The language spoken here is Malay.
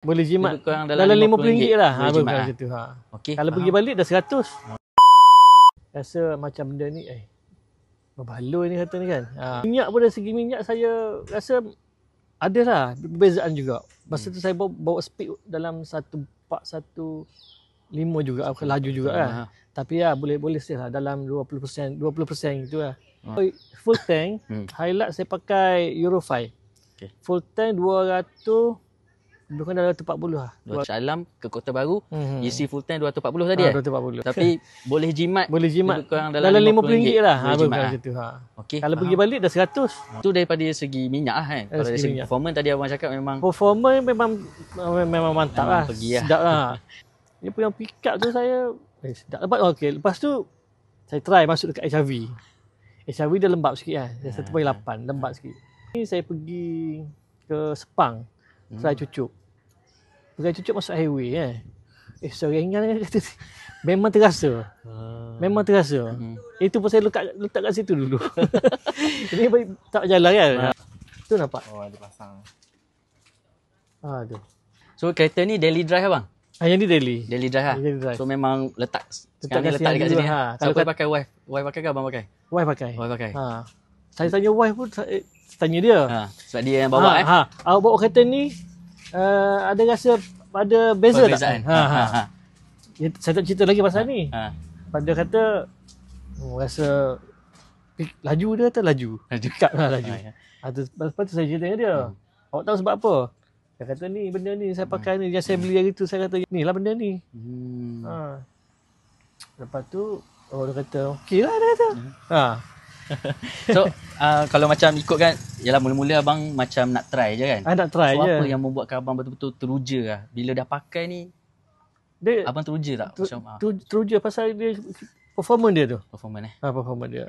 Boleh jimat Lebih kurang dalam RM50 lah. boleh jimat macam tu. Okey. Kalau pergi balik dah 100. Rasa macam benda ni berbaloi ni kata ni kan. Minyak pun dari segi minyak saya rasa ada lah perbezaan juga. Masa tu saya bawa speed dalam 1415 juga, laju juga kan. Tapi ya boleh save lah dalam 20% gitu lah. Full tank, highlight saya pakai Euro 5. Okay. Full tank 200, bukan dalam 240 lah. Alam ke Kota Baru, isi full tank 240 tadi 240. Tapi boleh jimat lebih kurang dalam RM50 lah. Boleh jimat macam tu. Okey. Kalau pergi balik dah 100. Tu daripada segi minyak lah kan. Kalau dari segi performance tadi abang cakap memang performance memang mantap lah. Sedap lah. Dia punya pick up tu saya sedap. Lepas tu saya try masuk dekat HRV. HRV dia lembab sikit kan. Dia 1.8 lembab sikit. Ni saya pergi ke Sepang. Try cucuk. Pegang cucuk masuk highway kan. Seringan kata memang terasa. Memang terasa. Itu pun saya letak kat situ dulu. Ini tak jalan kan. Tu nampak. Oh, ada pasang. Tu. So kereta ni daily drive abang? Yang ni daily. Daily drive lah. Daily drive. So memang letak kat dekat sini sini. Kalau Siapa pakai wife? Wife pakai ke abang pakai? Wife pakai. Wife pakai. Saya tanya wife pun tanya dia. Sebab dia yang bawa awak bawa kereta ni ada rasa ada beza tak? Saya tak cerita lagi pasal ni. Pada kata rasa laju dia kata laju. Dekat lah laju. Lepas tu saya cerita dengan dia. Awak tahu sebab apa? Dia kata ni benda ni saya pakai ni, yang saya beli hari tu saya kata ni lah benda ni. Lepas tu dia kata okey lah dia kata. So kalau macam ikut kan, yalah mula-mula abang macam nak try je kan. Nak try so, je. Apa yang membuatkan abang betul-betul teruja lah bila dah pakai ni? Abang teruja tak? Teruja pasal dia performance dia tu. Performance performance dia.